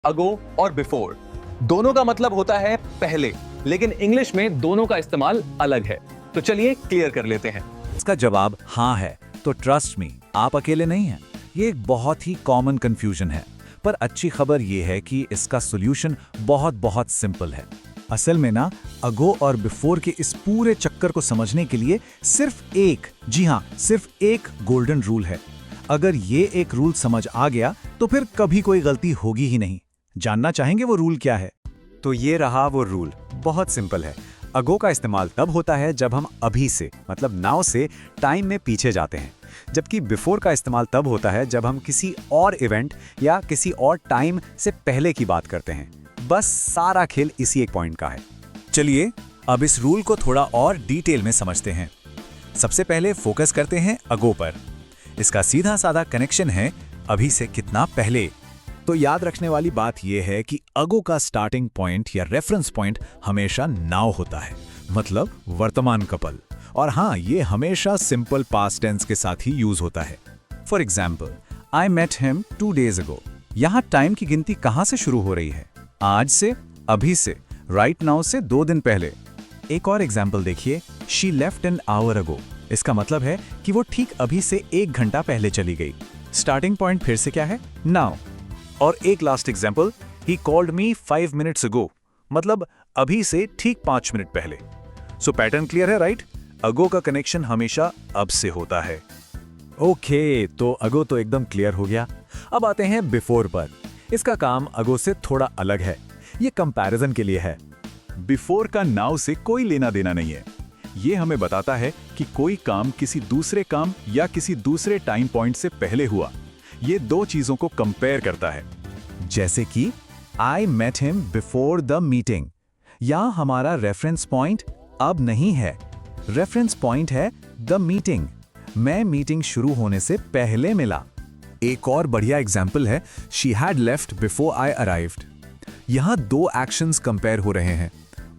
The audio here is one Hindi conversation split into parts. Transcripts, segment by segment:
अगो और बिफोर दोनों का मतलब होता है पहले, लेकिन इंग्लिश में दोनों का इस्तेमाल अलग है। तो चलिए क्लियर कर लेते हैं। इसका जवाब हाँ है, तो ट्रस्ट मी, आप अकेले नहीं हैं। ये एक बहुत ही कॉमन कंफ्यूजन है, पर अच्छी खबर ये है कि इसका सॉल्यूशन बहुत बहुत सिंपल है। असल में ना, अगो और बिफोर के इस पूरे चक्कर को समझने के लिए सिर्फ एक, जी हाँ, सिर्फ एक गोल्डन रूल है। अगर ये एक रूल समझ आ गया तो फिर कभी कोई गलती होगी ही नहीं। जानना चाहेंगे वो रूल क्या है? तो ये रहा वो रूल, बहुत सिंपल है। अगो का इस्तेमाल तब होता है जब हम अभी से मतलब नाउ से टाइम में पीछे जाते हैं, जबकि बिफोर का इस्तेमाल तब होता है जब हम किसी और इवेंट या किसी और टाइम से पहले की बात करते हैं। बस सारा खेल इसी एक पॉइंट का है। चलिए अब इस रूल को थोड़ा और डिटेल में समझते हैं। सबसे पहले फोकस करते हैं अगो पर। इसका सीधा साधा कनेक्शन है अभी से कितना पहले। तो याद रखने वाली बात यह है कि अगो का स्टार्टिंग पॉइंट या रेफरेंस पॉइंट हमेशा नाउ होता है, मतलब वर्तमान का पल। और हाँ, ये हमेशा सिंपल पास्ट टेंस के साथ ही यूज होता है। For example, I met him 2 days ago। यहाँ टाइम की गिनती कहाँ से शुरू हो रही है? आज से, अभी से, राइट नाउ से 2 दिन पहले। एक और एग्जाम्पल देखिए, she left an hour ago. इसका मतलब है कि वो ठीक अभी से 1 घंटा पहले चली गई। स्टार्टिंग पॉइंट फिर से क्या है? नाउ। और एक last example, he called me 5 minutes ago, मतलब अभी से ठीक 5 मिनट पहले। सो पैटर्न क्लियर है, राइट? अगो का कनेक्शन हमेशा अब से होता है। ओके, तो अगो तो एकदम क्लियर हो गया। अब आते हैं बिफोर पर। इसका काम अगो से थोड़ा अलग है। ये कंपैरिजन के लिए है। बिफोर का नाउ से कोई लेना देना नहीं है। ये हमें बताता है कि कोई काम किसी दूसरे काम या किसी दूसरे टाइम पॉइंट से पहले हुआ। ये दो चीजों को कंपेयर करता है। जैसे कि I met him before the meeting. यहां हमारा रेफरेंस पॉइंट अब नहीं है, रेफरेंस पॉइंट है द मीटिंग। मैं मीटिंग शुरू होने से पहले मिला। एक और बढ़िया एग्जाम्पल है, she had left before I arrived. यहां 2 एक्शंस कंपेयर हो रहे हैं,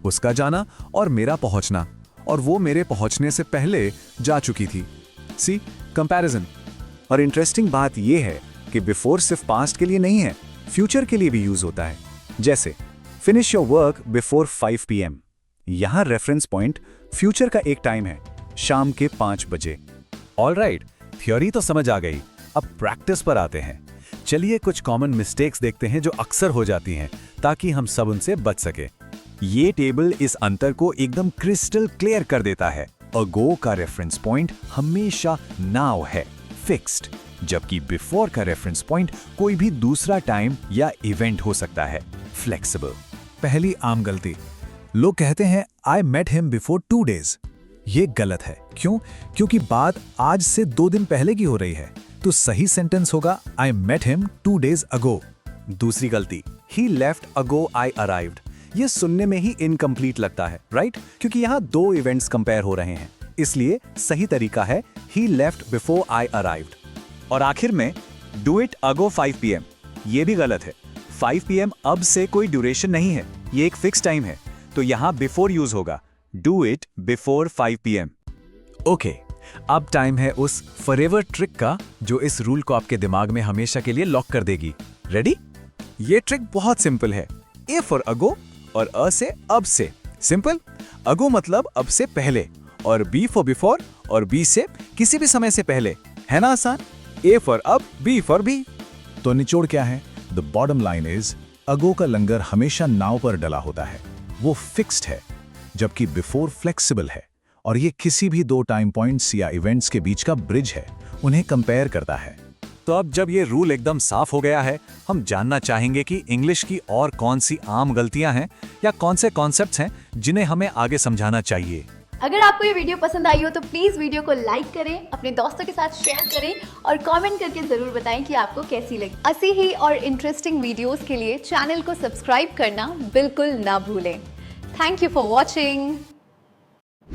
उसका जाना और मेरा पहुंचना, और वो मेरे पहुंचने से पहले जा चुकी थी। सी कंपैरिजन। और इंटरेस्टिंग बात यह है कि बिफोर सिर्फ पास्ट के लिए नहीं है, फ्यूचर के लिए भी यूज होता है। जैसे finish your work before 5 PM। यहां रेफरेंस पॉइंट फ्यूचर का एक टाइम है, शाम के 5 बजे। ऑलराइट, थ्योरी तो समझ आ गई। अब प्रैक्टिस पर आते हैं। चलिए कुछ कॉमन मिस्टेक्स देखते हैं जो अक्सर हो जाती हैं, ताकि हम सब उनसे बच सके। ये टेबल इस अंतर को एकदम क्रिस्टल क्लियर कर देता है। अगो का रेफरेंस पॉइंट हमेशा नाउ है, फिक्स्ड, जबकि बिफोर का रेफरेंस पॉइंट कोई भी दूसरा टाइम या इवेंट हो सकता है, फ्लेक्सिबल। पहली आम गलती, लोग कहते हैं I met him before 2 days। ये गलत है। क्यों? क्योंकि बात आज से 2 दिन पहले की हो रही है, तो सही सेंटेंस होगा I met him 2 days ago। दूसरी गलती, ही लेफ्ट अगो आई अराइव्ड। ये सुनने में ही इनकम्प्लीट लगता है, राइट? क्योंकि यहाँ 2 इवेंट्स कंपेयर हो रहे हैं, इसलिए सही तरीका है ही लेफ्ट बिफोर आई अराइव्ड। और आखिर में डू इट अगो 5 PM। ये भी गलत है। 5 PM अब से कोई ड्यूरेशन नहीं है, ये एक फिक्स टाइम है, तो यहाँ बिफोर यूज होगा, do it before 5 PM। Okay, अब टाइम है उस फॉरएवर ट्रिक का जो इस रूल को आपके दिमाग में हमेशा के लिए लॉक कर देगी। रेडी? ये ट्रिक बहुत सिंपल है। ए फॉर अगो और अ से अब से। सिंपल। अगो मतलब अब से पहले, और बी फॉर बिफोर और बी से किसी भी समय से पहले। है ना आसान? ए फॉर अब, बी फॉर बी। तो निचोड़ क्या है? द बॉटम लाइन इज, अगो का लंगर हमेशा नाव पर डला होता है, वो फिक्स्ड है, जबकि बिफोर फ्लेक्सिबल है, और ये किसी भी 2 टाइम पॉइंट्स या इवेंट्स के बीच का ब्रिज है, उन्हें कंपेयर करता है। तो अब जब ये रूल एकदम साफ हो गया है, हम जानना चाहेंगे कि इंग्लिश की और कौन सी आम गलतियां हैं या कौन से कॉन्सेप्ट्स हैं जिन्हें हमें आगे समझाना चाहिए। अगर आपको ये वीडियो पसंद आई हो तो प्लीज़ वीडियो को लाइक करें, अपने दोस्तों के साथ शेयर करें और कमेंट करके ज़रूर बताएं कि आपको कैसी लगी। ऐसी ही और इंटरेस्टिंग वीडियोस के लिए चैनल को सब्सक्राइब करना बिल्कुल ना भूलें। Thank you for watching.